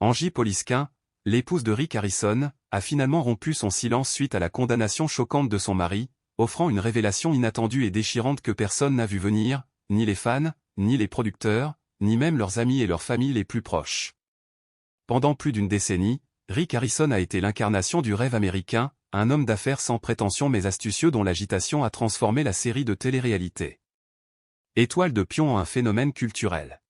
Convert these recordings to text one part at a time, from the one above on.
Angie Poliskin, l'épouse de Rick Harrison, a finalement rompu son silence suite à la condamnation choquante de son mari, offrant une révélation inattendue et déchirante que personne n'a vu venir, ni les fans, ni les producteurs, ni même leurs amis et leurs familles les plus proches. Pendant plus d'une décennie, Rick Harrison a été l'incarnation du rêve américain, un homme d'affaires sans prétention mais astucieux dont l'agitation a transformé la série de télé-réalité. Étoile de pion en un phénomène culturel.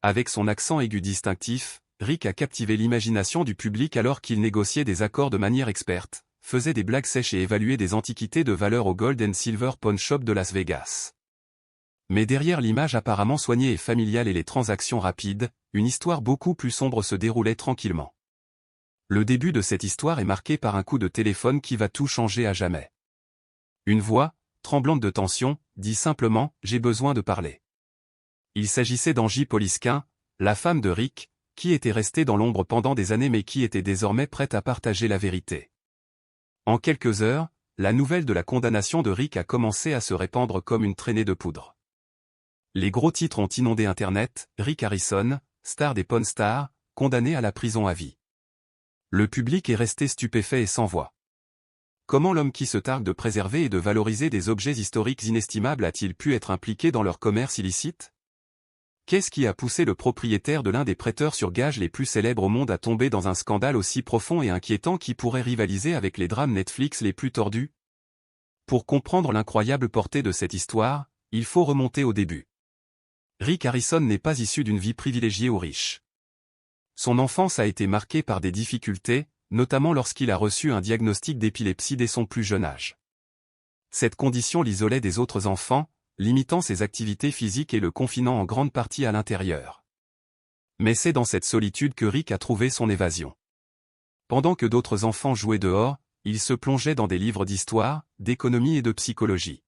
Avec son accent aigu distinctif, Rick a captivé l'imagination du public alors qu'il négociait des accords de manière experte, faisait des blagues sèches et évaluait des antiquités de valeur au Gold and Silver Pawn Shop de Las Vegas. Mais derrière l'image apparemment soignée et familiale et les transactions rapides, une histoire beaucoup plus sombre se déroulait tranquillement. Le début de cette histoire est marqué par un coup de téléphone qui va tout changer à jamais. Une voix, tremblante de tension, dit simplement « J'ai besoin de parler ». Il s'agissait d'Angie Poliskin, la femme de Rick, qui était restée dans l'ombre pendant des années mais qui était désormais prête à partager la vérité. En quelques heures, la nouvelle de la condamnation de Rick a commencé à se répandre comme une traînée de poudre. Les gros titres ont inondé Internet, Rick Harrison, star des Pawn Stars, condamné à la prison à vie. Le public est resté stupéfait et sans voix. Comment l'homme qui se targue de préserver et de valoriser des objets historiques inestimables a-t-il pu être impliqué dans leur commerce illicite? Qu'est-ce qui a poussé le propriétaire de l'un des prêteurs sur gages les plus célèbres au monde à tomber dans un scandale aussi profond et inquiétant qui pourrait rivaliser avec les drames Netflix les plus tordus? Pour comprendre l'incroyable portée de cette histoire, il faut remonter au début. Rick Harrison n'est pas issu d'une vie privilégiée ou riche. Son enfance a été marquée par des difficultés, notamment lorsqu'il a reçu un diagnostic d'épilepsie dès son plus jeune âge. Cette condition l'isolait des autres enfants, limitant ses activités physiques et le confinant en grande partie à l'intérieur. Mais c'est dans cette solitude que Rick a trouvé son évasion. Pendant que d'autres enfants jouaient dehors, il se plongeait dans des livres d'histoire, d'économie et de psychologie.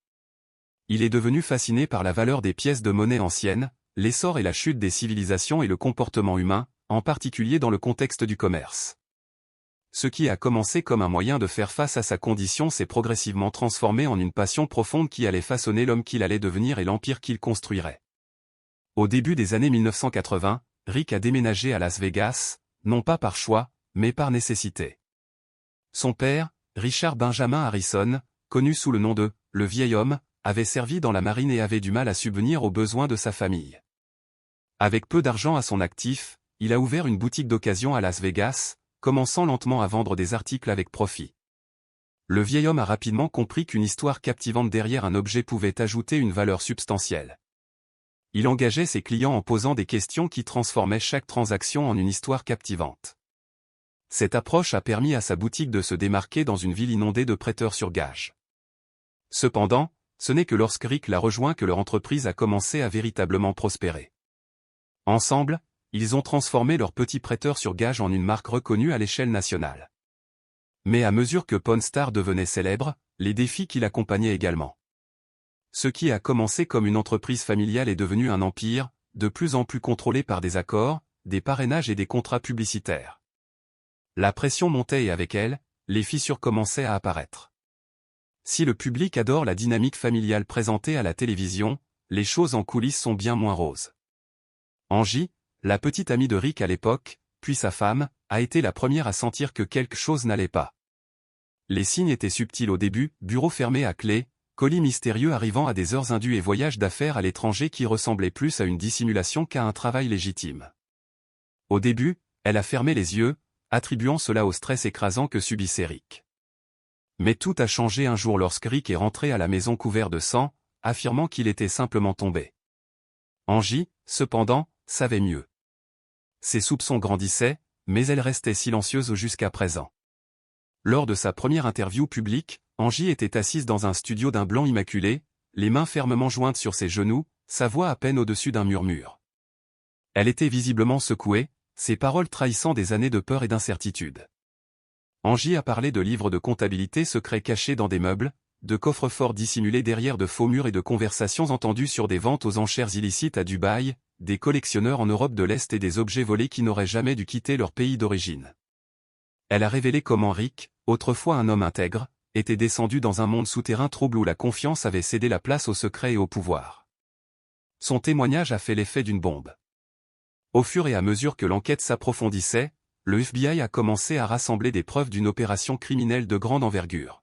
Il est devenu fasciné par la valeur des pièces de monnaie anciennes, l'essor et la chute des civilisations et le comportement humain, en particulier dans le contexte du commerce. Ce qui a commencé comme un moyen de faire face à sa condition s'est progressivement transformé en une passion profonde qui allait façonner l'homme qu'il allait devenir et l'empire qu'il construirait. Au début des années 1980, Rick a déménagé à Las Vegas, non pas par choix, mais par nécessité. Son père, Richard Benjamin Harrison, connu sous le nom de « le vieil homme », avait servi dans la marine et avait du mal à subvenir aux besoins de sa famille. Avec peu d'argent à son actif, il a ouvert une boutique d'occasion à Las Vegas, commençant lentement à vendre des articles avec profit. Le vieil homme a rapidement compris qu'une histoire captivante derrière un objet pouvait ajouter une valeur substantielle. Il engageait ses clients en posant des questions qui transformaient chaque transaction en une histoire captivante. Cette approche a permis à sa boutique de se démarquer dans une ville inondée de prêteurs sur gages. Cependant, ce n'est que lorsque Rick l'a rejoint que leur entreprise a commencé à véritablement prospérer. Ensemble, ils ont transformé leur petit prêteur sur gages en une marque reconnue à l'échelle nationale. Mais à mesure que Pawn Stars devenait célèbre, les défis qui l'accompagnaient également. Ce qui a commencé comme une entreprise familiale est devenu un empire, de plus en plus contrôlé par des accords, des parrainages et des contrats publicitaires. La pression montait et avec elle, les fissures commençaient à apparaître. Si le public adore la dynamique familiale présentée à la télévision, les choses en coulisses sont bien moins roses. Angie, la petite amie de Rick à l'époque, puis sa femme, a été la première à sentir que quelque chose n'allait pas. Les signes étaient subtils au début, bureau fermé à clé, colis mystérieux arrivant à des heures indues et voyages d'affaires à l'étranger qui ressemblaient plus à une dissimulation qu'à un travail légitime. Au début, elle a fermé les yeux, attribuant cela au stress écrasant que subissait Rick. Mais tout a changé un jour lorsque Rick est rentré à la maison couvert de sang, affirmant qu'il était simplement tombé. Angie, cependant, savait mieux. Ses soupçons grandissaient, mais elle restait silencieuse jusqu'à présent. Lors de sa première interview publique, Angie était assise dans un studio d'un blanc immaculé, les mains fermement jointes sur ses genoux, sa voix à peine au-dessus d'un murmure. Elle était visiblement secouée, ses paroles trahissant des années de peur et d'incertitude. Angie a parlé de livres de comptabilité secrets cachés dans des meubles, de coffres-forts dissimulés derrière de faux murs et de conversations entendues sur des ventes aux enchères illicites à Dubaï, des collectionneurs en Europe de l'Est et des objets volés qui n'auraient jamais dû quitter leur pays d'origine. Elle a révélé comment Rick, autrefois un homme intègre, était descendu dans un monde souterrain trouble où la confiance avait cédé la place au secret et au pouvoir. Son témoignage a fait l'effet d'une bombe. Au fur et à mesure que l'enquête s'approfondissait, le FBI a commencé à rassembler des preuves d'une opération criminelle de grande envergure.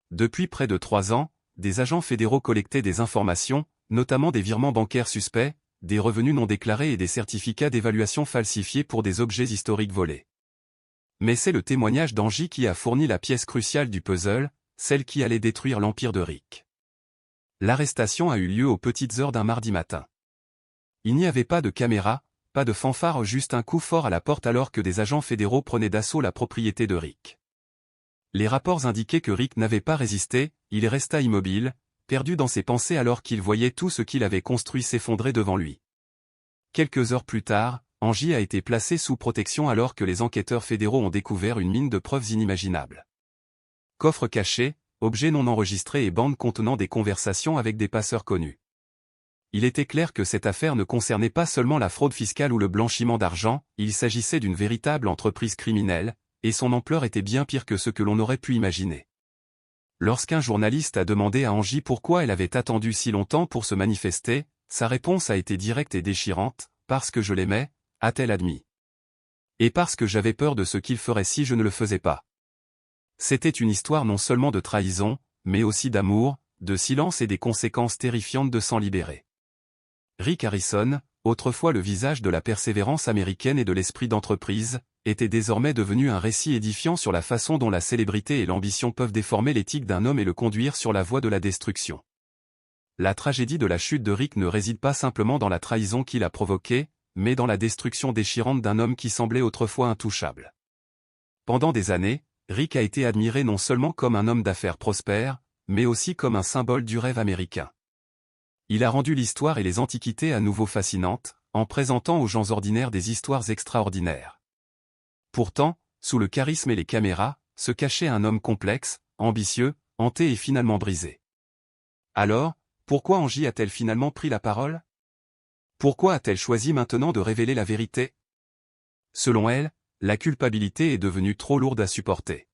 Depuis près de 3 ans, des agents fédéraux collectaient des informations, notamment des virements bancaires suspects, des revenus non déclarés et des certificats d'évaluation falsifiés pour des objets historiques volés. Mais c'est le témoignage d'Angie qui a fourni la pièce cruciale du puzzle, celle qui allait détruire l'empire de Rick. L'arrestation a eu lieu aux petites heures d'un mardi matin. Il n'y avait pas de caméra, pas de fanfare, juste un coup fort à la porte alors que des agents fédéraux prenaient d'assaut la propriété de Rick. Les rapports indiquaient que Rick n'avait pas résisté, il resta immobile, perdu dans ses pensées alors qu'il voyait tout ce qu'il avait construit s'effondrer devant lui. Quelques heures plus tard, Angie a été placée sous protection alors que les enquêteurs fédéraux ont découvert une mine de preuves inimaginables. Coffres cachés, objets non enregistrés et bandes contenant des conversations avec des passeurs connus. Il était clair que cette affaire ne concernait pas seulement la fraude fiscale ou le blanchiment d'argent, il s'agissait d'une véritable entreprise criminelle, et son ampleur était bien pire que ce que l'on aurait pu imaginer. Lorsqu'un journaliste a demandé à Angie pourquoi elle avait attendu si longtemps pour se manifester, sa réponse a été directe et déchirante, « Parce que je l'aimais », a-t-elle admis. Et parce que j'avais peur de ce qu'il ferait si je ne le faisais pas. C'était une histoire non seulement de trahison, mais aussi d'amour, de silence et des conséquences terrifiantes de s'en libérer. Rick Harrison, autrefois le visage de la persévérance américaine et de l'esprit d'entreprise, était désormais devenu un récit édifiant sur la façon dont la célébrité et l'ambition peuvent déformer l'éthique d'un homme et le conduire sur la voie de la destruction. La tragédie de la chute de Rick ne réside pas simplement dans la trahison qu'il a provoquée, mais dans la destruction déchirante d'un homme qui semblait autrefois intouchable. Pendant des années, Rick a été admiré non seulement comme un homme d'affaires prospère, mais aussi comme un symbole du rêve américain. Il a rendu l'histoire et les antiquités à nouveau fascinantes, en présentant aux gens ordinaires des histoires extraordinaires. Pourtant, sous le charisme et les caméras, se cachait un homme complexe, ambitieux, hanté et finalement brisé. Alors, pourquoi Angie a-t-elle finalement pris la parole? Pourquoi a-t-elle choisi maintenant de révéler la vérité? Selon elle, la culpabilité est devenue trop lourde à supporter.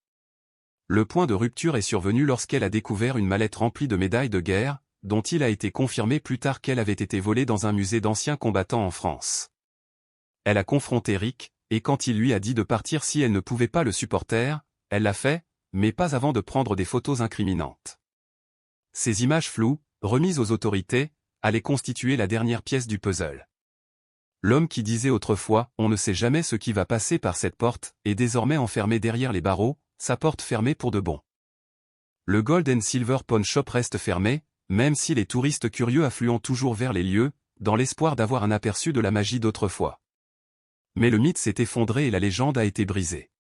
Le point de rupture est survenu lorsqu'elle a découvert une mallette remplie de médailles de guerre, dont il a été confirmé plus tard qu'elle avait été volée dans un musée d'anciens combattants en France. Elle a confronté Rick, et quand il lui a dit de partir si elle ne pouvait pas le supporter, elle l'a fait, mais pas avant de prendre des photos incriminantes. Ces images floues, remises aux autorités, allaient constituer la dernière pièce du puzzle. L'homme qui disait autrefois « on ne sait jamais ce qui va passer par cette porte » est désormais enfermé derrière les barreaux, sa porte fermée pour de bon. Le Gold and Silver Pawn Shop reste fermé, même si les touristes curieux affluent toujours vers les lieux, dans l'espoir d'avoir un aperçu de la magie d'autrefois. Mais le mythe s'est effondré et la légende a été brisée.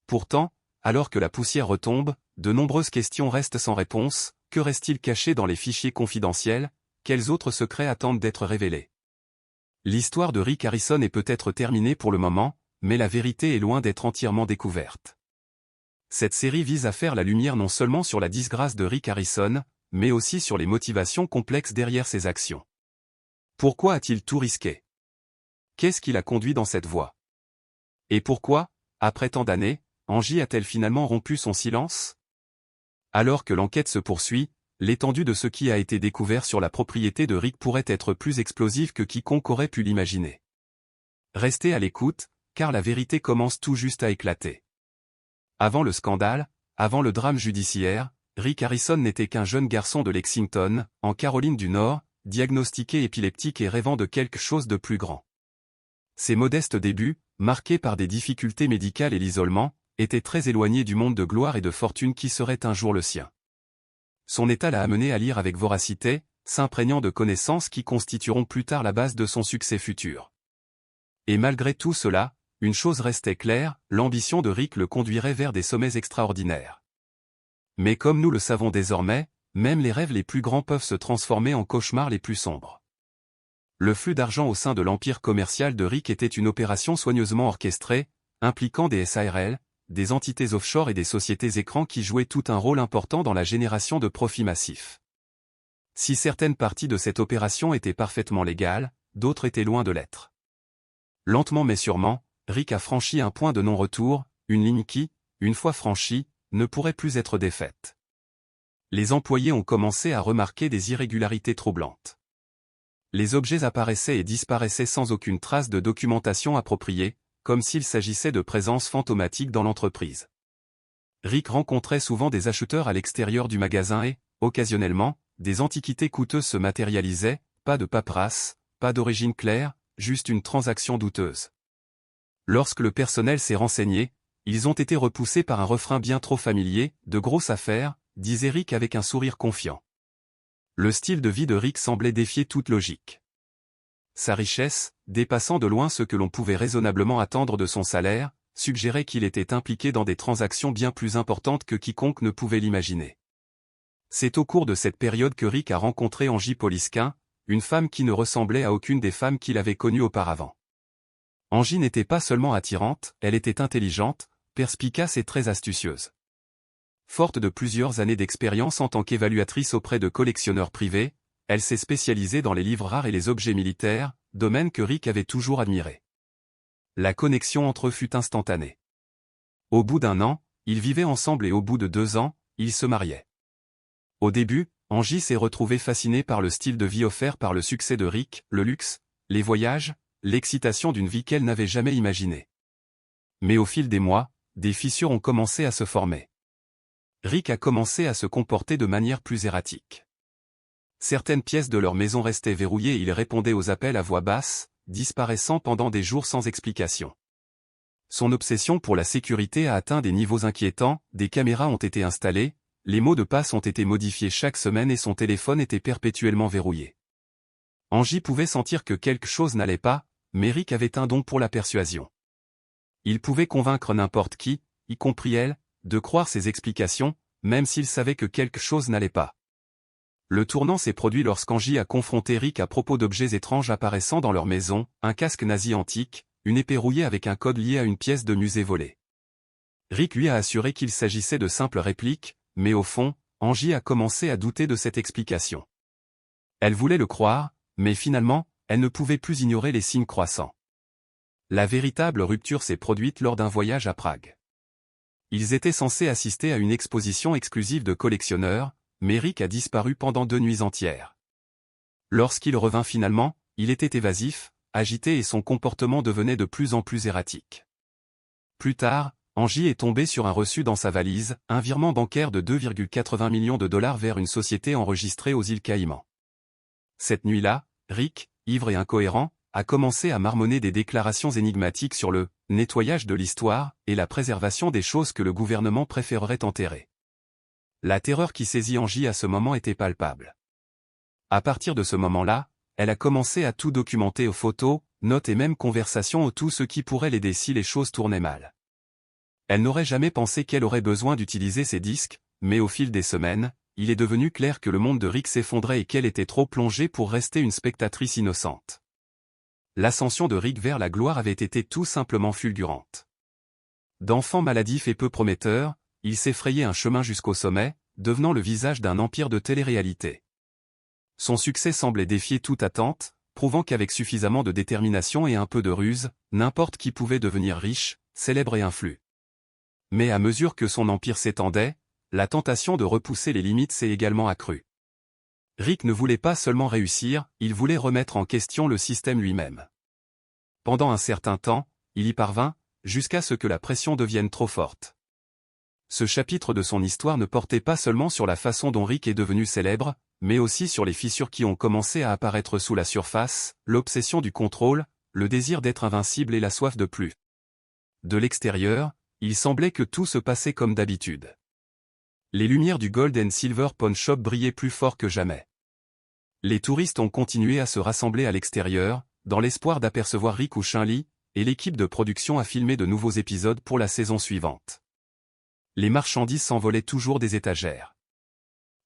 Pourtant, alors que la poussière retombe, de nombreuses questions restent sans réponse. Que reste-t-il caché dans les fichiers confidentiels? Quels autres secrets attendent d'être révélés? L'histoire de Rick Harrison est peut-être terminée pour le moment, mais la vérité est loin d'être entièrement découverte. Cette série vise à faire la lumière non seulement sur la disgrâce de Rick Harrison, mais aussi sur les motivations complexes derrière ses actions. Pourquoi a-t-il tout risqué? Qu'est-ce qui l'a conduit dans cette voie? Et pourquoi, après tant d'années, Angie a-t-elle finalement rompu son silence? Alors que l'enquête se poursuit, l'étendue de ce qui a été découvert sur la propriété de Rick pourrait être plus explosive que quiconque aurait pu l'imaginer. Restez à l'écoute, car la vérité commence tout juste à éclater. Avant le scandale, avant le drame judiciaire, Rick Harrison n'était qu'un jeune garçon de Lexington, en Caroline du Nord, diagnostiqué épileptique et rêvant de quelque chose de plus grand. Ses modestes débuts, marqués par des difficultés médicales et l'isolement, étaient très éloignés du monde de gloire et de fortune qui serait un jour le sien. Son état l'a amené à lire avec voracité, s'imprégnant de connaissances qui constitueront plus tard la base de son succès futur. Et malgré tout cela, une chose restait claire, l'ambition de Rick le conduirait vers des sommets extraordinaires. Mais comme nous le savons désormais, même les rêves les plus grands peuvent se transformer en cauchemars les plus sombres. Le flux d'argent au sein de l'empire commercial de Rick était une opération soigneusement orchestrée, impliquant des SARL, des entités offshore et des sociétés écrans qui jouaient tout un rôle important dans la génération de profits massifs. Si certaines parties de cette opération étaient parfaitement légales, d'autres étaient loin de l'être. Lentement mais sûrement, Rick a franchi un point de non-retour, une ligne qui, une fois franchie, ne pourrait plus être défaite. Les employés ont commencé à remarquer des irrégularités troublantes. Les objets apparaissaient et disparaissaient sans aucune trace de documentation appropriée, comme s'il s'agissait de présences fantomatiques dans l'entreprise. Rick rencontrait souvent des acheteurs à l'extérieur du magasin et, occasionnellement, des antiquités coûteuses se matérialisaient, pas de paperasse, pas d'origine claire, juste une transaction douteuse. Lorsque le personnel s'est renseigné, ils ont été repoussés par un refrain bien trop familier, de grosses affaires, disait Rick avec un sourire confiant. Le style de vie de Rick semblait défier toute logique. Sa richesse, dépassant de loin ce que l'on pouvait raisonnablement attendre de son salaire, suggérait qu'il était impliqué dans des transactions bien plus importantes que quiconque ne pouvait l'imaginer. C'est au cours de cette période que Rick a rencontré Angie Poliskin, une femme qui ne ressemblait à aucune des femmes qu'il avait connues auparavant. Angie n'était pas seulement attirante, elle était intelligente, perspicace et très astucieuse. Forte de plusieurs années d'expérience en tant qu'évaluatrice auprès de collectionneurs privés, elle s'est spécialisée dans les livres rares et les objets militaires, domaine que Rick avait toujours admiré. La connexion entre eux fut instantanée. Au bout d'1 an, ils vivaient ensemble et au bout de 2 ans, ils se mariaient. Au début, Angie s'est retrouvée fascinée par le style de vie offert par le succès de Rick, le luxe, les voyages, l'excitation d'une vie qu'elle n'avait jamais imaginée. Mais au fil des mois, des fissures ont commencé à se former. Rick a commencé à se comporter de manière plus erratique. Certaines pièces de leur maison restaient verrouillées et il répondait aux appels à voix basse, disparaissant pendant des jours sans explication. Son obsession pour la sécurité a atteint des niveaux inquiétants, des caméras ont été installées, les mots de passe ont été modifiés chaque semaine et son téléphone était perpétuellement verrouillé. Angie pouvait sentir que quelque chose n'allait pas, mais Rick avait un don pour la persuasion. Il pouvait convaincre n'importe qui, y compris elle, de croire ses explications, même s'il savait que quelque chose n'allait pas. Le tournant s'est produit lorsqu'Angie a confronté Rick à propos d'objets étranges apparaissant dans leur maison, un casque nazi antique, une épée rouillée avec un code lié à une pièce de musée volée. Rick lui a assuré qu'il s'agissait de simples répliques, mais au fond, Angie a commencé à douter de cette explication. Elle voulait le croire, mais finalement, elle ne pouvait plus ignorer les signes croissants. La véritable rupture s'est produite lors d'un voyage à Prague. Ils étaient censés assister à une exposition exclusive de collectionneurs, mais Rick a disparu pendant 2 nuits entières. Lorsqu'il revint finalement, il était évasif, agité et son comportement devenait de plus en plus erratique. Plus tard, Angie est tombée sur un reçu dans sa valise, un virement bancaire de 2,80 millions de dollars vers une société enregistrée aux îles Caïmans. Cette nuit-là, Rick, ivre et incohérent, a commencé à marmonner des déclarations énigmatiques sur le « nettoyage de l'histoire » et la préservation des choses que le gouvernement préférerait enterrer. La terreur qui saisit Angie à ce moment était palpable. À partir de ce moment-là, elle a commencé à tout documenter aux photos, notes et même conversations au tout ce qui pourrait l'aider si les choses tournaient mal. Elle n'aurait jamais pensé qu'elle aurait besoin d'utiliser ces disques, mais au fil des semaines, il est devenu clair que le monde de Rick s'effondrait et qu'elle était trop plongée pour rester une spectatrice innocente. L'ascension de Rick vers la gloire avait été tout simplement fulgurante. D'enfant maladif et peu prometteur, il s'est frayé un chemin jusqu'au sommet, devenant le visage d'un empire de télé-réalité. Son succès semblait défier toute attente, prouvant qu'avec suffisamment de détermination et un peu de ruse, n'importe qui pouvait devenir riche, célèbre et influent. Mais à mesure que son empire s'étendait, la tentation de repousser les limites s'est également accrue. Rick ne voulait pas seulement réussir, il voulait remettre en question le système lui-même. Pendant un certain temps, il y parvint, jusqu'à ce que la pression devienne trop forte. Ce chapitre de son histoire ne portait pas seulement sur la façon dont Rick est devenu célèbre, mais aussi sur les fissures qui ont commencé à apparaître sous la surface, l'obsession du contrôle, le désir d'être invincible et la soif de plus. De l'extérieur, il semblait que tout se passait comme d'habitude. Les lumières du Gold and Silver Pawn Shop brillaient plus fort que jamais. Les touristes ont continué à se rassembler à l'extérieur, dans l'espoir d'apercevoir Rick ou Shin-Lee, et l'équipe de production a filmé de nouveaux épisodes pour la saison suivante. Les marchandises s'envolaient toujours des étagères.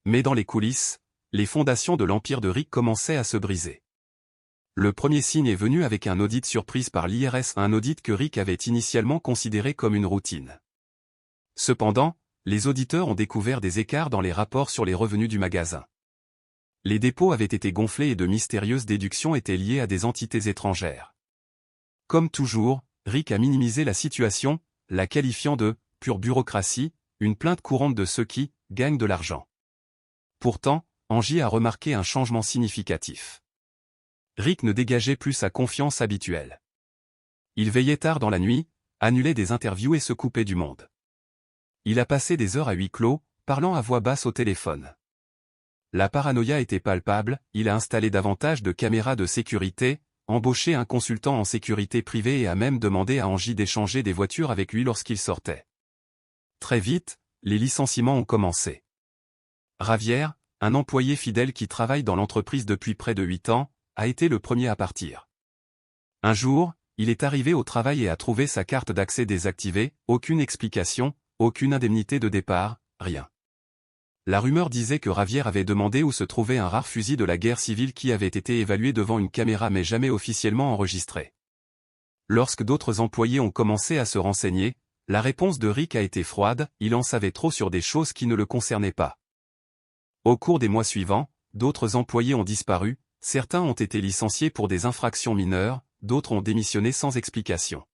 Mais dans les coulisses, les fondations de l'empire de Rick commençaient à se briser. Le premier signe est venu avec un audit surprise par l'IRS, un audit que Rick avait initialement considéré comme une routine. Cependant, les auditeurs ont découvert des écarts dans les rapports sur les revenus du magasin. Les dépôts avaient été gonflés et de mystérieuses déductions étaient liées à des entités étrangères. Comme toujours, Rick a minimisé la situation, la qualifiant de « pure bureaucratie », une plainte courante de ceux qui « gagnent de l'argent ». Pourtant, Angie a remarqué un changement significatif. Rick ne dégageait plus sa confiance habituelle. Il veillait tard dans la nuit, annulait des interviews et se coupait du monde. Il a passé des heures à huis clos, parlant à voix basse au téléphone. La paranoïa était palpable, il a installé davantage de caméras de sécurité, embauché un consultant en sécurité privée et a même demandé à Angie d'échanger des voitures avec lui lorsqu'il sortait. Très vite, les licenciements ont commencé. Javier, un employé fidèle qui travaille dans l'entreprise depuis près de 8 ans, a été le premier à partir. Un jour, il est arrivé au travail et a trouvé sa carte d'accès désactivée, aucune explication, aucune indemnité de départ, rien. La rumeur disait que Javier avait demandé où se trouvait un rare fusil de la guerre civile qui avait été évalué devant une caméra mais jamais officiellement enregistré. Lorsque d'autres employés ont commencé à se renseigner, la réponse de Rick a été froide, il en savait trop sur des choses qui ne le concernaient pas. Au cours des mois suivants, d'autres employés ont disparu, certains ont été licenciés pour des infractions mineures, d'autres ont démissionné sans explication.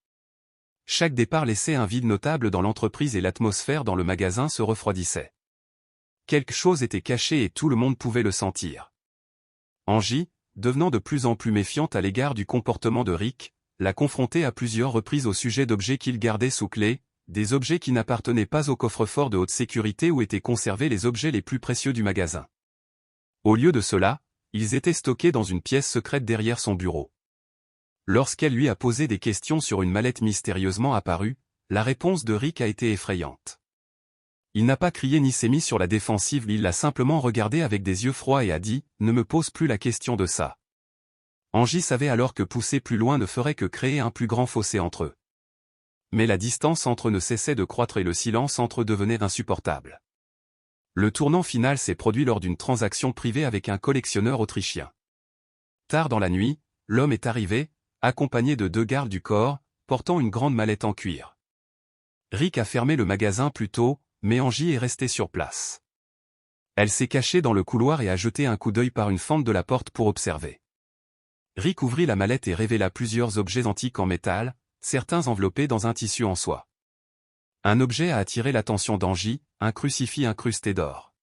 Chaque départ laissait un vide notable dans l'entreprise et l'atmosphère dans le magasin se refroidissait. Quelque chose était caché et tout le monde pouvait le sentir. Angie, devenant de plus en plus méfiante à l'égard du comportement de Rick, l'a confronté à plusieurs reprises au sujet d'objets qu'il gardait sous clé, des objets qui n'appartenaient pas au coffre-fort de haute sécurité où étaient conservés les objets les plus précieux du magasin. Au lieu de cela, ils étaient stockés dans une pièce secrète derrière son bureau. Lorsqu'elle lui a posé des questions sur une mallette mystérieusement apparue, la réponse de Rick a été effrayante. Il n'a pas crié ni s'est mis sur la défensive, il l'a simplement regardé avec des yeux froids et a dit « Ne me pose plus la question de ça ». Angie savait alors que pousser plus loin ne ferait que créer un plus grand fossé entre eux. Mais la distance entre eux ne cessait de croître et le silence entre eux devenait insupportable. Le tournant final s'est produit lors d'une transaction privée avec un collectionneur autrichien. Tard dans la nuit, l'homme est arrivé, accompagné de 2 gardes du corps, portant une grande mallette en cuir. Rick a fermé le magasin plus tôt, mais Angie est restée sur place. Elle s'est cachée dans le couloir et a jeté un coup d'œil par une fente de la porte pour observer. Rick ouvrit la mallette et révéla plusieurs objets antiques en métal, certains enveloppés dans un tissu en soie. Un objet a attiré l'attention d'Angie, un crucifix incrusté d'or.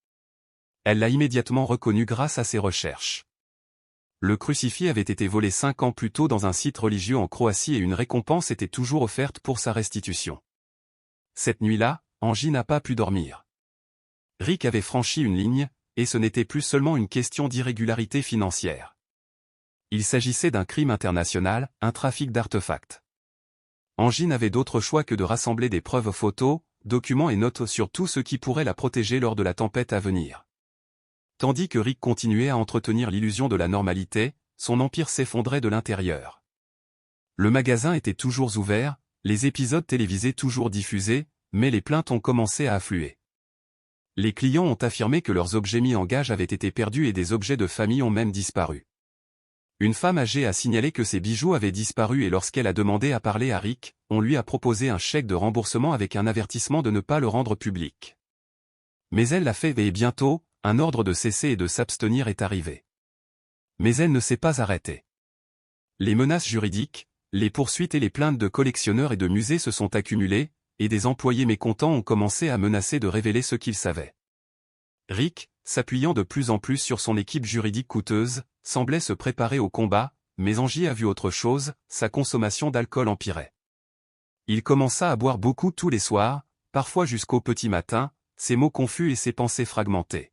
Elle l'a immédiatement reconnu grâce à ses recherches. Le crucifix avait été volé 5 ans plus tôt dans un site religieux en Croatie et une récompense était toujours offerte pour sa restitution. Cette nuit-là, Angie n'a pas pu dormir. Rick avait franchi une ligne, et ce n'était plus seulement une question d'irrégularité financière. Il s'agissait d'un crime international, un trafic d'artefacts. Angie n'avait d'autre choix que de rassembler des preuves photos, documents et notes sur tout ce qui pourrait la protéger lors de la tempête à venir. Tandis que Rick continuait à entretenir l'illusion de la normalité, son empire s'effondrait de l'intérieur. Le magasin était toujours ouvert, les épisodes télévisés toujours diffusés, mais les plaintes ont commencé à affluer. Les clients ont affirmé que leurs objets mis en gage avaient été perdus et des objets de famille ont même disparu. Une femme âgée a signalé que ses bijoux avaient disparu et lorsqu'elle a demandé à parler à Rick, on lui a proposé un chèque de remboursement avec un avertissement de ne pas le rendre public. Mais elle l'a fait et bientôt, un ordre de cesser et de s'abstenir est arrivé. Mais elle ne s'est pas arrêtée. Les menaces juridiques, les poursuites et les plaintes de collectionneurs et de musées se sont accumulées, et des employés mécontents ont commencé à menacer de révéler ce qu'ils savaient. Rick, s'appuyant de plus en plus sur son équipe juridique coûteuse, semblait se préparer au combat, mais Angie a vu autre chose, sa consommation d'alcool empirait. Il commença à boire beaucoup tous les soirs, parfois jusqu'au petit matin, ses mots confus et ses pensées fragmentées.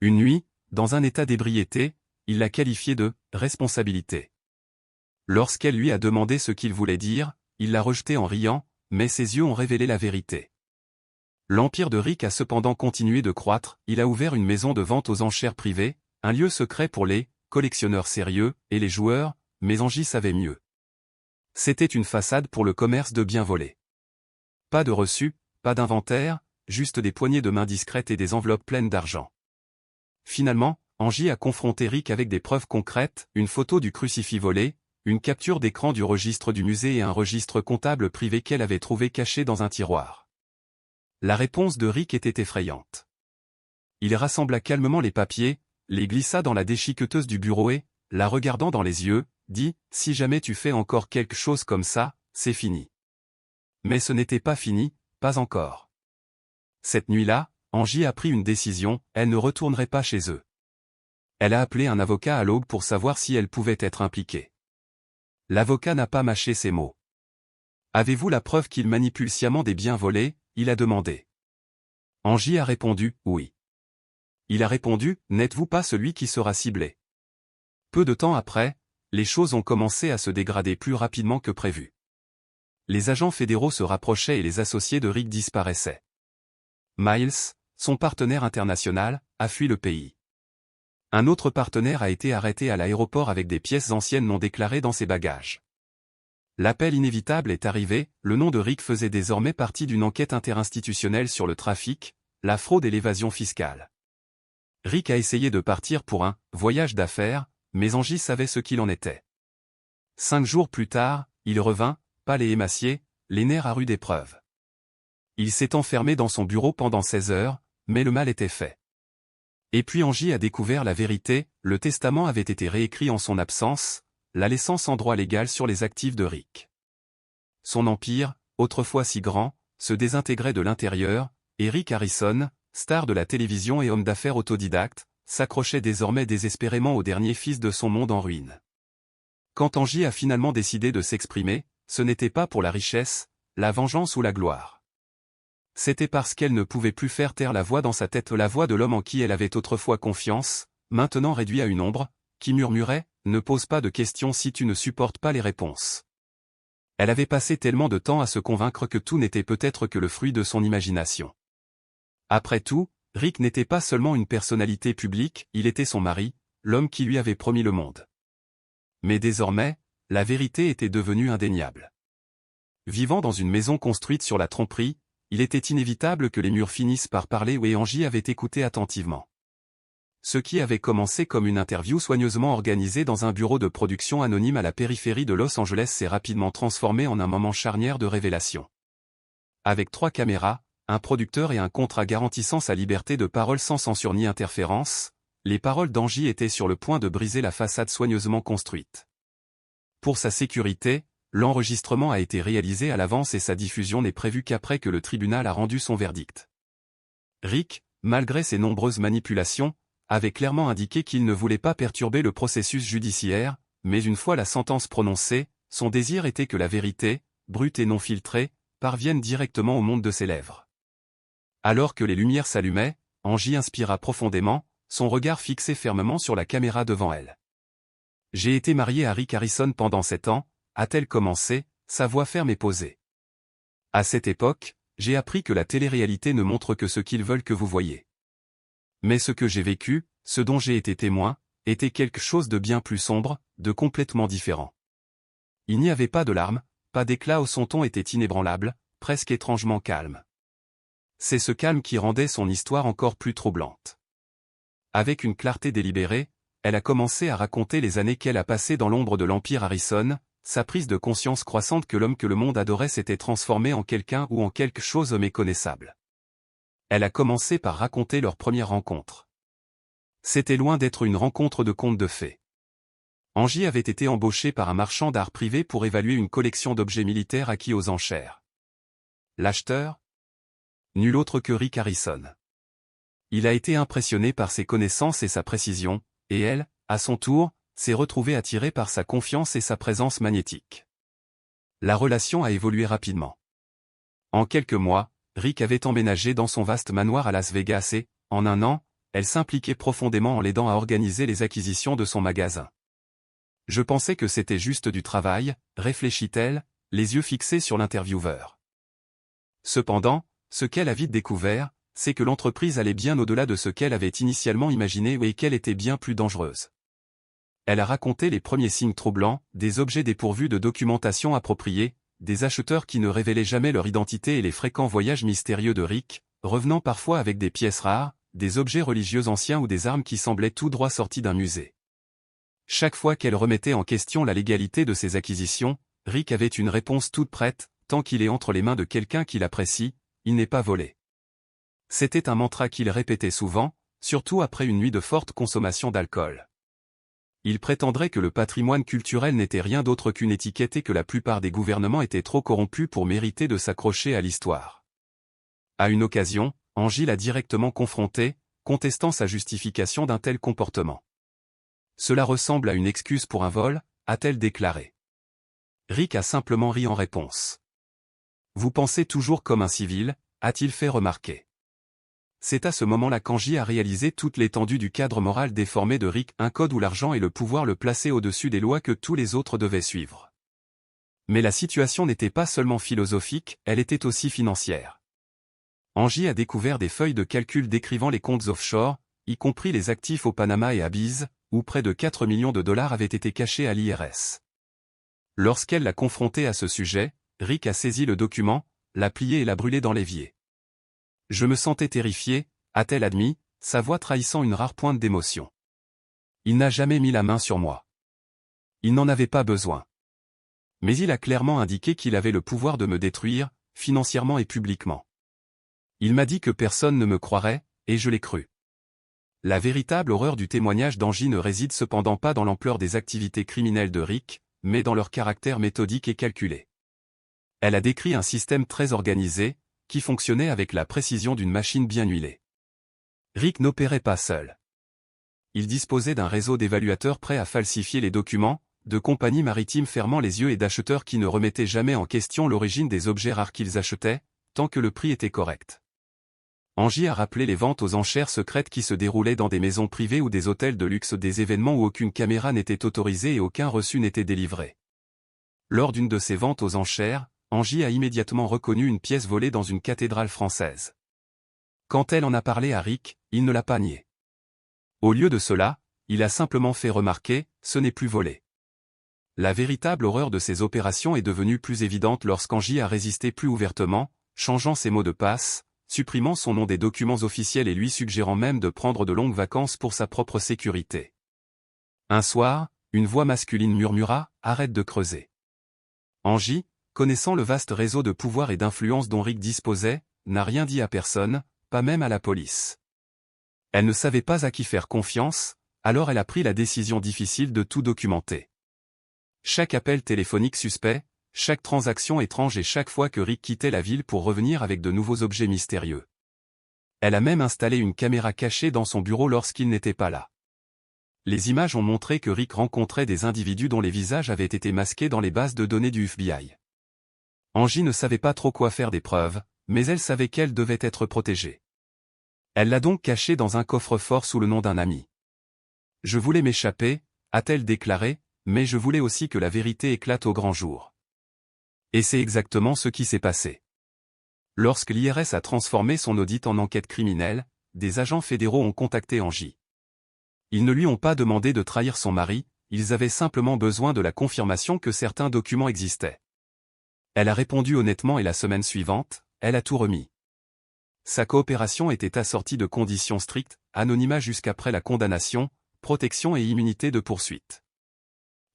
Une nuit, dans un état d'ébriété, il l'a qualifié de « responsabilité ». Lorsqu'elle lui a demandé ce qu'il voulait dire, il l'a rejeté en riant, mais ses yeux ont révélé la vérité. L'empire de Rick a cependant continué de croître, il a ouvert une maison de vente aux enchères privées, un lieu secret pour les collectionneurs sérieux et les joueurs, mais Angie savait mieux. C'était une façade pour le commerce de biens volés. Pas de reçu, pas d'inventaire, juste des poignées de main discrètes et des enveloppes pleines d'argent. Finalement, Angie a confronté Rick avec des preuves concrètes, une photo du crucifix volé, une capture d'écran du registre du musée et un registre comptable privé qu'elle avait trouvé caché dans un tiroir. La réponse de Rick était effrayante. Il rassembla calmement les papiers, les glissa dans la déchiqueteuse du bureau et, la regardant dans les yeux, dit « Si jamais tu fais encore quelque chose comme ça, c'est fini. » Mais ce n'était pas fini, pas encore. Cette nuit-là, Angie a pris une décision, elle ne retournerait pas chez eux. Elle a appelé un avocat à l'aube pour savoir si elle pouvait être impliquée. L'avocat n'a pas mâché ses mots. Avez-vous la preuve qu'il manipule sciemment des biens volés? Il a demandé. Angie a répondu, oui. Il a répondu, n'êtes-vous pas celui qui sera ciblé? Peu de temps après, les choses ont commencé à se dégrader plus rapidement que prévu. Les agents fédéraux se rapprochaient et les associés de Rick disparaissaient. Miles, son partenaire international, a fui le pays. Un autre partenaire a été arrêté à l'aéroport avec des pièces anciennes non déclarées dans ses bagages. L'appel inévitable est arrivé, le nom de Rick faisait désormais partie d'une enquête interinstitutionnelle sur le trafic, la fraude et l'évasion fiscale. Rick a essayé de partir pour un « voyage d'affaires », mais Angie savait ce qu'il en était. 5 jours plus tard, il revint, pâle et émacié, les nerfs à rude épreuve. Il s'est enfermé dans son bureau pendant 16 heures, mais le mal était fait. Et puis Angie a découvert la vérité, le testament avait été réécrit en son absence, la laissant sans droit légal sur les actifs de Rick. Son empire, autrefois si grand, se désintégrait de l'intérieur, et Rick Harrison, star de la télévision et homme d'affaires autodidacte, s'accrochait désormais désespérément au dernier fils de son monde en ruine. Quand Angie a finalement décidé de s'exprimer, ce n'était pas pour la richesse, la vengeance ou la gloire. C'était parce qu'elle ne pouvait plus faire taire la voix dans sa tête, la voix de l'homme en qui elle avait autrefois confiance, maintenant réduit à une ombre, qui murmurait « Ne pose pas de questions si tu ne supportes pas les réponses ». Elle avait passé tellement de temps à se convaincre que tout n'était peut-être que le fruit de son imagination. Après tout, Rick n'était pas seulement une personnalité publique, il était son mari, l'homme qui lui avait promis le monde. Mais désormais, la vérité était devenue indéniable. Vivant dans une maison construite sur la tromperie, il était inévitable que les murs finissent par parler et Angie avait écouté attentivement. Ce qui avait commencé comme une interview soigneusement organisée dans un bureau de production anonyme à la périphérie de Los Angeles s'est rapidement transformé en un moment charnière de révélation. Avec 3 caméras, un producteur et un contrat garantissant sa liberté de parole sans censure ni interférence, les paroles d'Angie étaient sur le point de briser la façade soigneusement construite. Pour sa sécurité, l'enregistrement a été réalisé à l'avance et sa diffusion n'est prévue qu'après que le tribunal a rendu son verdict. Rick, malgré ses nombreuses manipulations, avait clairement indiqué qu'il ne voulait pas perturber le processus judiciaire, mais une fois la sentence prononcée, son désir était que la vérité, brute et non filtrée, parvienne directement au monde de ses lèvres. Alors que les lumières s'allumaient, Angie inspira profondément, son regard fixé fermement sur la caméra devant elle. « J'ai été mariée à Rick Harrison pendant 7 ans, a-t-elle commencé, sa voix ferme et posée. À cette époque, j'ai appris que la télé-réalité ne montre que ce qu'ils veulent que vous voyez. Mais ce que j'ai vécu, ce dont j'ai été témoin, était quelque chose de bien plus sombre, de complètement différent. Il n'y avait pas de larmes, pas d'éclat, son ton était inébranlable, presque étrangement calme. C'est ce calme qui rendait son histoire encore plus troublante. Avec une clarté délibérée, elle a commencé à raconter les années qu'elle a passées dans l'ombre de l'Empire Harrison, sa prise de conscience croissante que l'homme que le monde adorait s'était transformé en quelqu'un ou en quelque chose de méconnaissable. Elle a commencé par raconter leur première rencontre. C'était loin d'être une rencontre de contes de fées. Angie avait été embauchée par un marchand d'art privé pour évaluer une collection d'objets militaires acquis aux enchères. L'acheteur? Nul autre que Rick Harrison. Il a été impressionné par ses connaissances et sa précision, et elle, à son tour, s'est retrouvée attirée par sa confiance et sa présence magnétique. La relation a évolué rapidement. En quelques mois, Rick avait emménagé dans son vaste manoir à Las Vegas et, en un an, elle s'impliquait profondément en l'aidant à organiser les acquisitions de son magasin. Je pensais que c'était juste du travail, réfléchit-elle, les yeux fixés sur l'intervieweur. Cependant, ce qu'elle a vite découvert, c'est que l'entreprise allait bien au-delà de ce qu'elle avait initialement imaginé et qu'elle était bien plus dangereuse. Elle a raconté les premiers signes troublants, des objets dépourvus de documentation appropriée, des acheteurs qui ne révélaient jamais leur identité et les fréquents voyages mystérieux de Rick, revenant parfois avec des pièces rares, des objets religieux anciens ou des armes qui semblaient tout droit sorties d'un musée. Chaque fois qu'elle remettait en question la légalité de ses acquisitions, Rick avait une réponse toute prête, tant qu'il est entre les mains de quelqu'un qu'il apprécie, il n'est pas volé. C'était un mantra qu'il répétait souvent, surtout après une nuit de forte consommation d'alcool. Il prétendrait que le patrimoine culturel n'était rien d'autre qu'une étiquette et que la plupart des gouvernements étaient trop corrompus pour mériter de s'accrocher à l'histoire. À une occasion, Angie l'a directement confronté, contestant sa justification d'un tel comportement. Cela ressemble à une excuse pour un vol, a-t-elle déclaré. Rick a simplement ri en réponse. Vous pensez toujours comme un civil, a-t-il fait remarquer. C'est à ce moment-là qu'Angie a réalisé toute l'étendue du cadre moral déformé de Rick, un code où l'argent et le pouvoir le plaçaient au-dessus des lois que tous les autres devaient suivre. Mais la situation n'était pas seulement philosophique, elle était aussi financière. Angie a découvert des feuilles de calcul décrivant les comptes offshore, y compris les actifs au Panama et à Belize, où près de 4 millions de dollars avaient été cachés à l'IRS. Lorsqu'elle l'a confronté à ce sujet, Rick a saisi le document, l'a plié et l'a brûlé dans l'évier. Je me sentais terrifié, a-t-elle admis, sa voix trahissant une rare pointe d'émotion. Il n'a jamais mis la main sur moi. Il n'en avait pas besoin. Mais il a clairement indiqué qu'il avait le pouvoir de me détruire, financièrement et publiquement. Il m'a dit que personne ne me croirait, et je l'ai cru. La véritable horreur du témoignage d'Angie ne réside cependant pas dans l'ampleur des activités criminelles de Rick, mais dans leur caractère méthodique et calculé. Elle a décrit un système très organisé, qui fonctionnait avec la précision d'une machine bien huilée. Rick n'opérait pas seul. Il disposait d'un réseau d'évaluateurs prêts à falsifier les documents, de compagnies maritimes fermant les yeux et d'acheteurs qui ne remettaient jamais en question l'origine des objets rares qu'ils achetaient, tant que le prix était correct. Angie a rappelé les ventes aux enchères secrètes qui se déroulaient dans des maisons privées ou des hôtels de luxe, des événements où aucune caméra n'était autorisée et aucun reçu n'était délivré. Lors d'une de ces ventes aux enchères, Angie a immédiatement reconnu une pièce volée dans une cathédrale française. Quand elle en a parlé à Rick, il ne l'a pas nié. Au lieu de cela, il a simplement fait remarquer, ce n'est plus volé. La véritable horreur de ces opérations est devenue plus évidente lorsqu'Angie a résisté plus ouvertement, changeant ses mots de passe, supprimant son nom des documents officiels et lui suggérant même de prendre de longues vacances pour sa propre sécurité. Un soir, une voix masculine murmura « Arrête de creuser ». Angie, connaissant le vaste réseau de pouvoir et d'influence dont Rick disposait, n'a rien dit à personne, pas même à la police. Elle ne savait pas à qui faire confiance, alors elle a pris la décision difficile de tout documenter. Chaque appel téléphonique suspect, chaque transaction étrange et chaque fois que Rick quittait la ville pour revenir avec de nouveaux objets mystérieux. Elle a même installé une caméra cachée dans son bureau lorsqu'il n'était pas là. Les images ont montré que Rick rencontrait des individus dont les visages avaient été masqués dans les bases de données du FBI. Angie ne savait pas trop quoi faire des preuves, mais elle savait qu'elle devait être protégée. Elle l'a donc caché dans un coffre-fort sous le nom d'un ami. Je voulais m'échapper, a-t-elle déclaré, mais je voulais aussi que la vérité éclate au grand jour. Et c'est exactement ce qui s'est passé. Lorsque l'IRS a transformé son audit en enquête criminelle, des agents fédéraux ont contacté Angie. Ils ne lui ont pas demandé de trahir son mari, ils avaient simplement besoin de la confirmation que certains documents existaient. Elle a répondu honnêtement et la semaine suivante, elle a tout remis. Sa coopération était assortie de conditions strictes, anonymat jusqu'après la condamnation, protection et immunité de poursuite.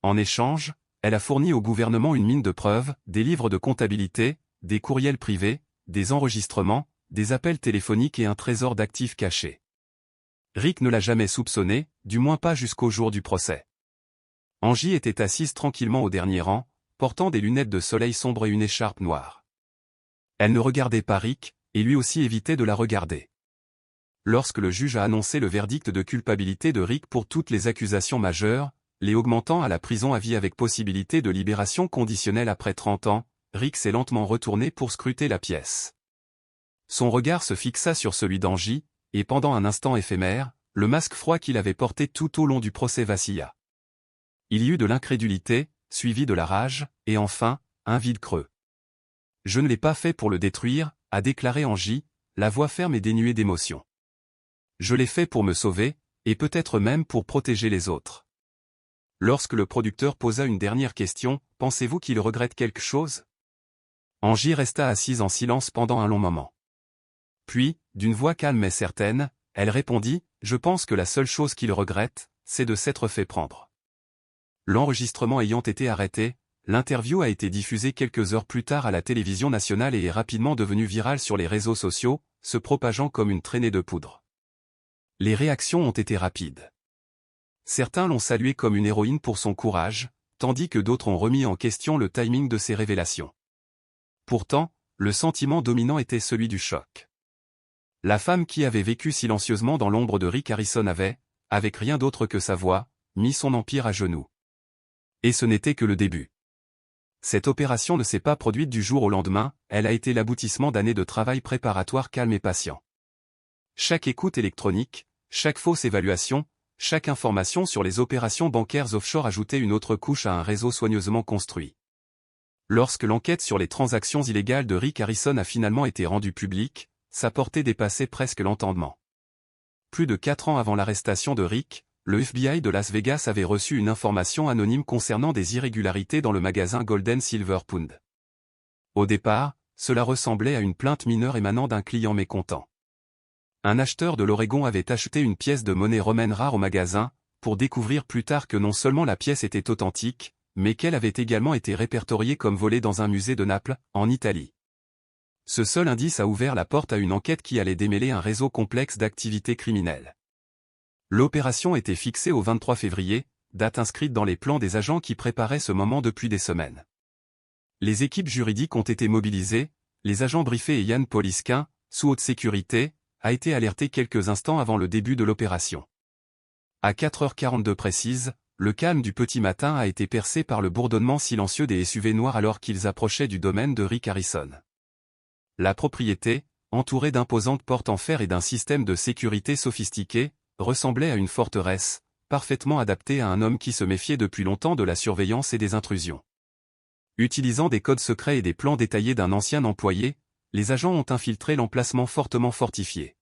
En échange, elle a fourni au gouvernement une mine de preuves, des livres de comptabilité, des courriels privés, des enregistrements, des appels téléphoniques et un trésor d'actifs cachés. Rick ne l'a jamais soupçonné, du moins pas jusqu'au jour du procès. Angie était assise tranquillement au dernier rang, portant des lunettes de soleil sombre et une écharpe noire. Elle ne regardait pas Rick, et lui aussi évitait de la regarder. Lorsque le juge a annoncé le verdict de culpabilité de Rick pour toutes les accusations majeures, les augmentant à la prison à vie avec possibilité de libération conditionnelle après 30 ans, Rick s'est lentement retourné pour scruter la pièce. Son regard se fixa sur celui d'Angie, et pendant un instant éphémère, le masque froid qu'il avait porté tout au long du procès vacilla. Il y eut de l'incrédulité, suivi de la rage, et enfin, un vide creux. « Je ne l'ai pas fait pour le détruire », a déclaré Angie, la voix ferme et dénuée d'émotion. « Je l'ai fait pour me sauver, et peut-être même pour protéger les autres. » Lorsque le producteur posa une dernière question, « Pensez-vous qu'il regrette quelque chose ?» Angie resta assise en silence pendant un long moment. Puis, d'une voix calme mais certaine, elle répondit, « Je pense que la seule chose qu'il regrette, c'est de s'être fait prendre. » L'enregistrement ayant été arrêté, l'interview a été diffusée quelques heures plus tard à la télévision nationale et est rapidement devenue virale sur les réseaux sociaux, se propageant comme une traînée de poudre. Les réactions ont été rapides. Certains l'ont saluée comme une héroïne pour son courage, tandis que d'autres ont remis en question le timing de ses révélations. Pourtant, le sentiment dominant était celui du choc. La femme qui avait vécu silencieusement dans l'ombre de Rick Harrison avait, avec rien d'autre que sa voix, mis son empire à genoux. Et ce n'était que le début. Cette opération ne s'est pas produite du jour au lendemain, elle a été l'aboutissement d'années de travail préparatoire calme et patient. Chaque écoute électronique, chaque fausse évaluation, chaque information sur les opérations bancaires offshore ajoutait une autre couche à un réseau soigneusement construit. Lorsque l'enquête sur les transactions illégales de Rick Harrison a finalement été rendue publique, sa portée dépassait presque l'entendement. Plus de 4 ans avant l'arrestation de Rick, le FBI de Las Vegas avait reçu une information anonyme concernant des irrégularités dans le magasin Golden Silver Pound. Au départ, cela ressemblait à une plainte mineure émanant d'un client mécontent. Un acheteur de l'Oregon avait acheté une pièce de monnaie romaine rare au magasin, pour découvrir plus tard que non seulement la pièce était authentique, mais qu'elle avait également été répertoriée comme volée dans un musée de Naples, en Italie. Ce seul indice a ouvert la porte à une enquête qui allait démêler un réseau complexe d'activités criminelles. L'opération était fixée au 23 février, date inscrite dans les plans des agents qui préparaient ce moment depuis des semaines. Les équipes juridiques ont été mobilisées, les agents briefés et Yann Poliskin, sous haute sécurité, a été alerté quelques instants avant le début de l'opération. À 4h42 précise, le calme du petit matin a été percé par le bourdonnement silencieux des SUV noirs alors qu'ils approchaient du domaine de Rick Harrison. La propriété, entourée d'imposantes portes en fer et d'un système de sécurité sophistiqué, ressemblait à une forteresse, parfaitement adaptée à un homme qui se méfiait depuis longtemps de la surveillance et des intrusions. Utilisant des codes secrets et des plans détaillés d'un ancien employé, les agents ont infiltré l'emplacement fortement fortifié.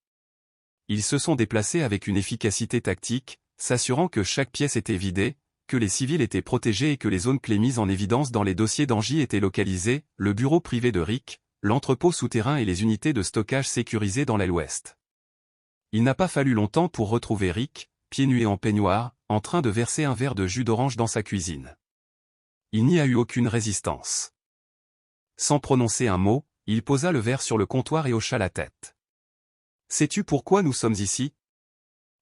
Ils se sont déplacés avec une efficacité tactique, s'assurant que chaque pièce était vidée, que les civils étaient protégés et que les zones clés mises en évidence dans les dossiers d'Angie étaient localisées, le bureau privé de Rick, l'entrepôt souterrain et les unités de stockage sécurisées dans l'aile ouest. Il n'a pas fallu longtemps pour retrouver Rick, pieds nus et en peignoir, en train de verser un verre de jus d'orange dans sa cuisine. Il n'y a eu aucune résistance. Sans prononcer un mot, il posa le verre sur le comptoir et hocha la tête. « Sais-tu pourquoi nous sommes ici »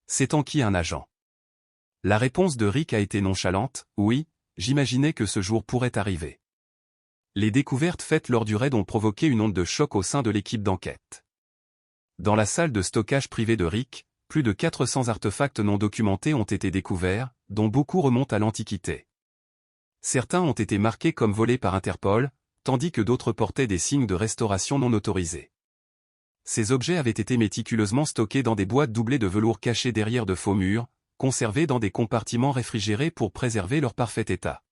C'est en qui un agent. La réponse de Rick a été nonchalante, « Oui, j'imaginais que ce jour pourrait arriver. » Les découvertes faites lors du raid ont provoqué une onde de choc au sein de l'équipe d'enquête. Dans la salle de stockage privée de Rick, plus de 400 artefacts non documentés ont été découverts, dont beaucoup remontent à l'Antiquité. Certains ont été marqués comme volés par Interpol, tandis que d'autres portaient des signes de restauration non autorisés. Ces objets avaient été méticuleusement stockés dans des boîtes doublées de velours cachées derrière de faux murs, conservés dans des compartiments réfrigérés pour préserver leur parfait état.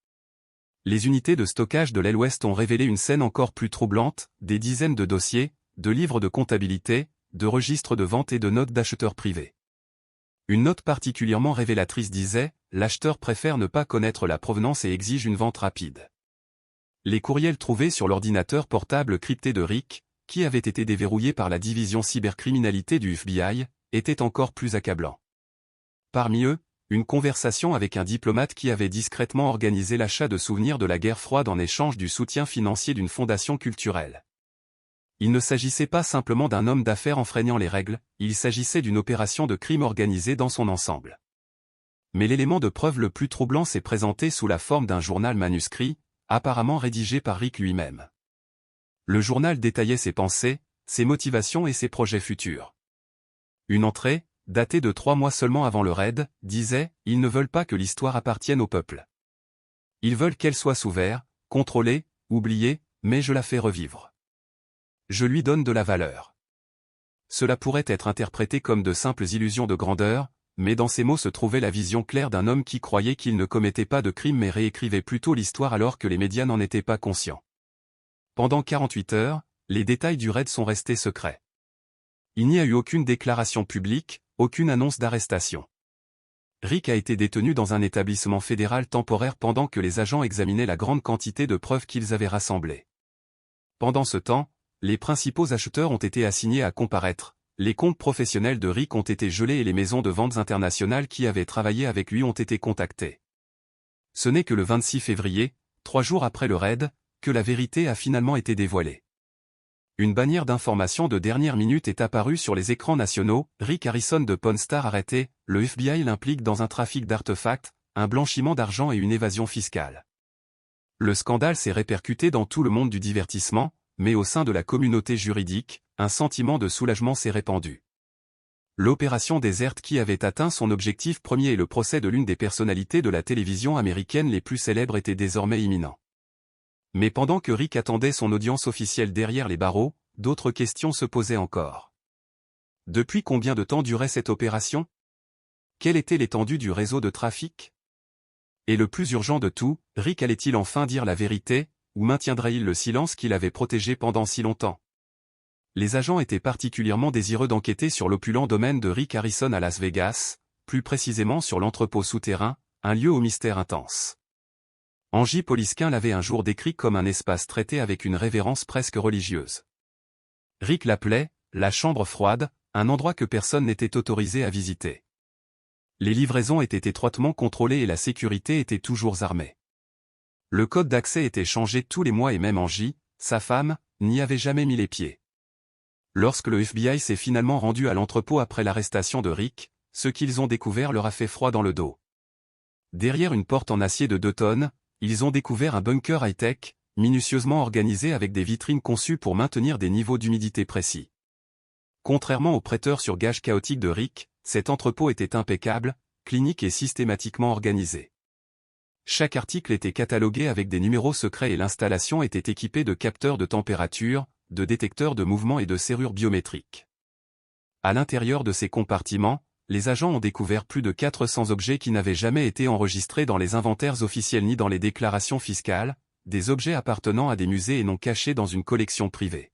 Les unités de stockage de l'aile ouest ont révélé une scène encore plus troublante, des dizaines de dossiers, de livres de comptabilité, de registres de vente et de notes d'acheteurs privés. Une note particulièrement révélatrice disait « L'acheteur préfère ne pas connaître la provenance et exige une vente rapide ». Les courriels trouvés sur l'ordinateur portable crypté de Rick, qui avait été déverrouillé par la division cybercriminalité du FBI, étaient encore plus accablants. Parmi eux, une conversation avec un diplomate qui avait discrètement organisé l'achat de souvenirs de la guerre froide en échange du soutien financier d'une fondation culturelle. Il ne s'agissait pas simplement d'un homme d'affaires enfreignant les règles, il s'agissait d'une opération de crime organisée dans son ensemble. Mais l'élément de preuve le plus troublant s'est présenté sous la forme d'un journal manuscrit, apparemment rédigé par Rick lui-même. Le journal détaillait ses pensées, ses motivations et ses projets futurs. Une entrée, datée de 3 mois seulement avant le raid, disait « Ils ne veulent pas que l'histoire appartienne au peuple. Ils veulent qu'elle soit sous verre, contrôlée, oubliée, mais je la fais revivre. Je lui donne de la valeur. » Cela pourrait être interprété comme de simples illusions de grandeur, mais dans ces mots se trouvait la vision claire d'un homme qui croyait qu'il ne commettait pas de crime mais réécrivait plutôt l'histoire alors que les médias n'en étaient pas conscients. Pendant 48 heures, les détails du raid sont restés secrets. Il n'y a eu aucune déclaration publique, aucune annonce d'arrestation. Rick a été détenu dans un établissement fédéral temporaire pendant que les agents examinaient la grande quantité de preuves qu'ils avaient rassemblées. Pendant ce temps, les principaux acheteurs ont été assignés à comparaître, les comptes professionnels de Rick ont été gelés et les maisons de ventes internationales qui avaient travaillé avec lui ont été contactées. Ce n'est que le 26 février, 3 jours après le raid, que la vérité a finalement été dévoilée. Une bannière d'information de dernière minute est apparue sur les écrans nationaux, Rick Harrison de Pawn Stars arrêté, le FBI l'implique dans un trafic d'artefacts, un blanchiment d'argent et une évasion fiscale. Le scandale s'est répercuté dans tout le monde du divertissement, mais au sein de la communauté juridique, un sentiment de soulagement s'est répandu. l'opération Desert qui avait atteint son objectif premier et le procès de l'une des personnalités de la télévision américaine les plus célèbres était désormais imminent. Mais pendant que Rick attendait son audience officielle derrière les barreaux, d'autres questions se posaient encore. Depuis combien de temps durait cette opération? Quelle était l'étendue du réseau de trafic? Et le plus urgent de tout, Rick allait-il enfin dire la vérité, ou maintiendrait-il le silence qu'il avait protégé pendant si longtemps? Les agents étaient particulièrement désireux d'enquêter sur l'opulent domaine de Rick Harrison à Las Vegas, plus précisément sur l'entrepôt souterrain, un lieu au mystère intense. Angie Poliskin l'avait un jour décrit comme un espace traité avec une révérence presque religieuse. Rick l'appelait « la chambre froide », un endroit que personne n'était autorisé à visiter. Les livraisons étaient étroitement contrôlées et la sécurité était toujours armée. Le code d'accès était changé tous les mois et même Angie, sa femme, n'y avait jamais mis les pieds. Lorsque le FBI s'est finalement rendu à l'entrepôt après l'arrestation de Rick, ce qu'ils ont découvert leur a fait froid dans le dos. Derrière une porte en acier de 2 tonnes, ils ont découvert un bunker high-tech, minutieusement organisé avec des vitrines conçues pour maintenir des niveaux d'humidité précis. Contrairement au prêteur sur gage chaotique de Rick, cet entrepôt était impeccable, clinique et systématiquement organisé. Chaque article était catalogué avec des numéros secrets et l'installation était équipée de capteurs de température, de détecteurs de mouvement et de serrures biométriques. À l'intérieur de ces compartiments, les agents ont découvert plus de 400 objets qui n'avaient jamais été enregistrés dans les inventaires officiels ni dans les déclarations fiscales, des objets appartenant à des musées et non cachés dans une collection privée.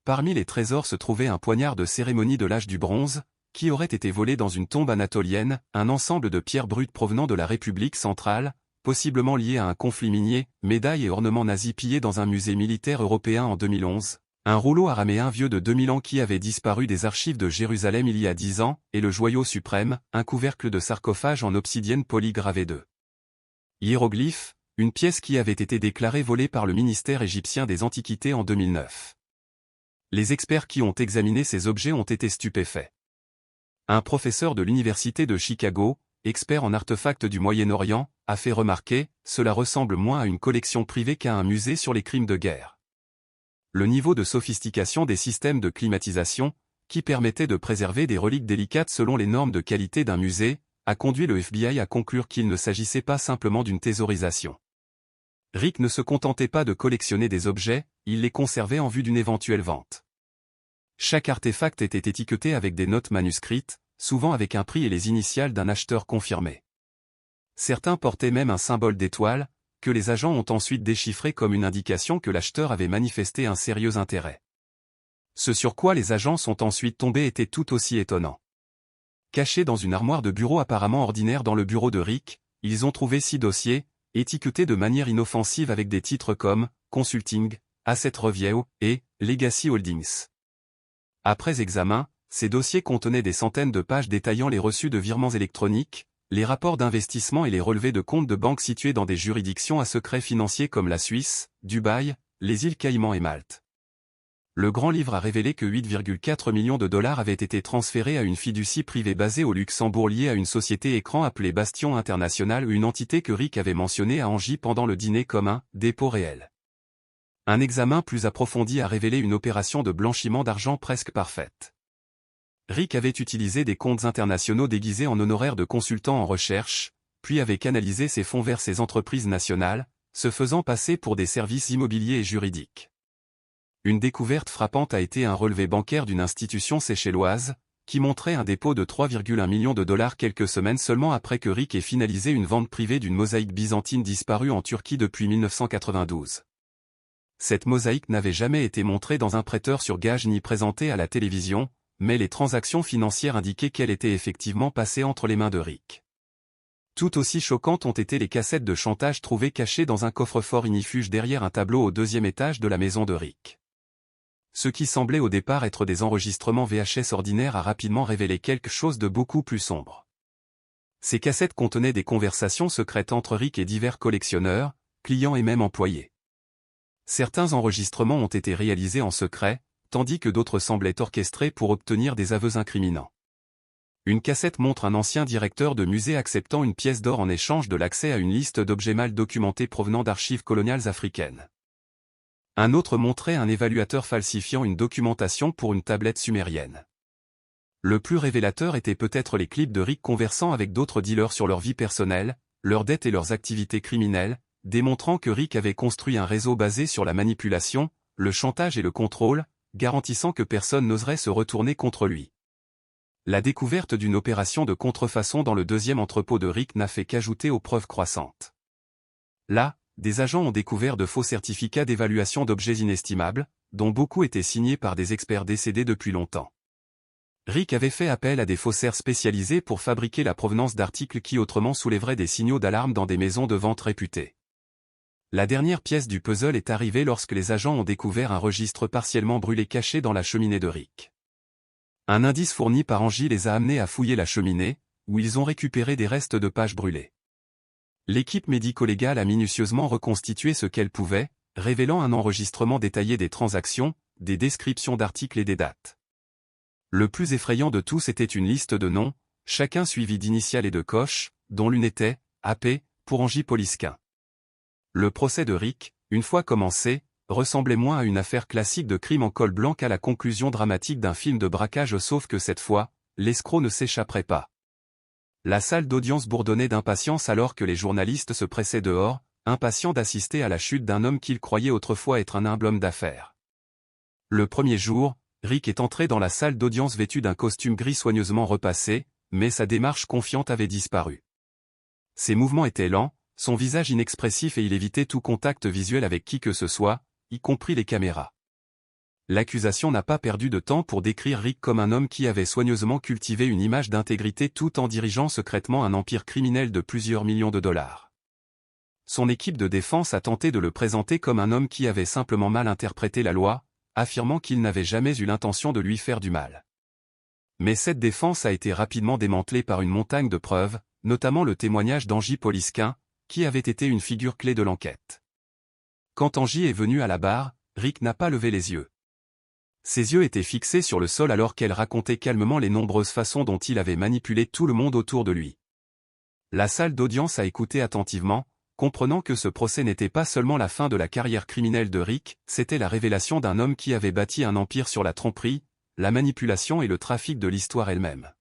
Parmi les trésors se trouvait un poignard de cérémonie de l'âge du bronze, qui aurait été volé dans une tombe anatolienne, un ensemble de pierres brutes provenant de la République centrale, possiblement lié à un conflit minier, médailles et ornements nazis pillés dans un musée militaire européen en 2011. Un rouleau araméen vieux de 2000 ans qui avait disparu des archives de Jérusalem il y a 10 ans, et le joyau suprême, un couvercle de sarcophage en obsidienne polie gravé de hiéroglyphes, une pièce qui avait été déclarée volée par le ministère égyptien des Antiquités en 2009. Les experts qui ont examiné ces objets ont été stupéfaits. Un professeur de l'université de Chicago, expert en artefacts du Moyen-Orient, a fait remarquer, cela ressemble moins à une collection privée qu'à un musée sur les crimes de guerre. Le niveau de sophistication des systèmes de climatisation, qui permettait de préserver des reliques délicates selon les normes de qualité d'un musée, a conduit le FBI à conclure qu'il ne s'agissait pas simplement d'une thésaurisation. Rick ne se contentait pas de collectionner des objets, il les conservait en vue d'une éventuelle vente. Chaque artefact était étiqueté avec des notes manuscrites, souvent avec un prix et les initiales d'un acheteur confirmé. Certains portaient même un symbole d'étoile, que les agents ont ensuite déchiffré comme une indication que l'acheteur avait manifesté un sérieux intérêt. Ce sur quoi les agents sont ensuite tombés était tout aussi étonnant. Cachés dans une armoire de bureau apparemment ordinaire dans le bureau de Rick, ils ont trouvé 6 dossiers, étiquetés de manière inoffensive avec des titres comme « Consulting »,« Asset Review » et « Legacy Holdings ». Après examen, ces dossiers contenaient des centaines de pages détaillant les reçus de virements électroniques, les rapports d'investissement et les relevés de comptes de banques situés dans des juridictions à secret financier comme la Suisse, Dubaï, les îles Caïmans et Malte. Le grand livre a révélé que 8,4 millions de dollars avaient été transférés à une fiducie privée basée au Luxembourg liée à une société écran appelée Bastion International, une entité que Rick avait mentionnée à Angie pendant le dîner comme un « dépôt réel ». Un examen plus approfondi a révélé une opération de blanchiment d'argent presque parfaite. Rick avait utilisé des comptes internationaux déguisés en honoraires de consultants en recherche, puis avait canalisé ses fonds vers ses entreprises nationales, se faisant passer pour des services immobiliers et juridiques. Une découverte frappante a été un relevé bancaire d'une institution séchelloise, qui montrait un dépôt de 3,1 millions de dollars quelques semaines seulement après que Rick ait finalisé une vente privée d'une mosaïque byzantine disparue en Turquie depuis 1992. Cette mosaïque n'avait jamais été montrée dans un prêteur sur gage ni présentée à la télévision, mais les transactions financières indiquaient qu'elle était effectivement passée entre les mains de Rick. Tout aussi choquantes ont été les cassettes de chantage trouvées cachées dans un coffre-fort ignifuge derrière un tableau au 2e étage de la maison de Rick. Ce qui semblait au départ être des enregistrements VHS ordinaires a rapidement révélé quelque chose de beaucoup plus sombre. Ces cassettes contenaient des conversations secrètes entre Rick et divers collectionneurs, clients et même employés. Certains enregistrements ont été réalisés en secret, tandis que d'autres semblaient orchestrés pour obtenir des aveux incriminants. Une cassette montre un ancien directeur de musée acceptant une pièce d'or en échange de l'accès à une liste d'objets mal documentés provenant d'archives coloniales africaines. Un autre montrait un évaluateur falsifiant une documentation pour une tablette sumérienne. Le plus révélateur était peut-être les clips de Rick conversant avec d'autres dealers sur leur vie personnelle, leurs dettes et leurs activités criminelles, démontrant que Rick avait construit un réseau basé sur la manipulation, le chantage et le contrôle, garantissant que personne n'oserait se retourner contre lui. La découverte d'une opération de contrefaçon dans le deuxième entrepôt de Rick n'a fait qu'ajouter aux preuves croissantes. Là, des agents ont découvert de faux certificats d'évaluation d'objets inestimables, dont beaucoup étaient signés par des experts décédés depuis longtemps. Rick avait fait appel à des faussaires spécialisés pour fabriquer la provenance d'articles qui autrement soulèveraient des signaux d'alarme dans des maisons de vente réputées. La dernière pièce du puzzle est arrivée lorsque les agents ont découvert un registre partiellement brûlé caché dans la cheminée de Rick. Un indice fourni par Angie les a amenés à fouiller la cheminée, où ils ont récupéré des restes de pages brûlées. L'équipe médico-légale a minutieusement reconstitué ce qu'elle pouvait, révélant un enregistrement détaillé des transactions, des descriptions d'articles et des dates. Le plus effrayant de tous était une liste de noms, chacun suivi d'initiales et de coches, dont l'une était « AP » pour Angie Poliskin. Le procès de Rick, une fois commencé, ressemblait moins à une affaire classique de crime en col blanc qu'à la conclusion dramatique d'un film de braquage, sauf que cette fois, l'escroc ne s'échapperait pas. La salle d'audience bourdonnait d'impatience alors que les journalistes se pressaient dehors, impatients d'assister à la chute d'un homme qu'ils croyaient autrefois être un humble homme d'affaires. Le premier jour, Rick est entré dans la salle d'audience vêtu d'un costume gris soigneusement repassé, mais sa démarche confiante avait disparu. Ses mouvements étaient lents, son visage inexpressif et il évitait tout contact visuel avec qui que ce soit, y compris les caméras. L'accusation n'a pas perdu de temps pour décrire Rick comme un homme qui avait soigneusement cultivé une image d'intégrité tout en dirigeant secrètement un empire criminel de plusieurs millions de dollars. Son équipe de défense a tenté de le présenter comme un homme qui avait simplement mal interprété la loi, affirmant qu'il n'avait jamais eu l'intention de lui faire du mal. Mais cette défense a été rapidement démantelée par une montagne de preuves, notamment le témoignage d'Angie Poliskin, qui avait été une figure clé de l'enquête. Quand Angie est venue à la barre, Rick n'a pas levé les yeux. Ses yeux étaient fixés sur le sol alors qu'elle racontait calmement les nombreuses façons dont il avait manipulé tout le monde autour de lui. La salle d'audience a écouté attentivement, comprenant que ce procès n'était pas seulement la fin de la carrière criminelle de Rick, c'était la révélation d'un homme qui avait bâti un empire sur la tromperie, la manipulation et le trafic de l'histoire elle-même.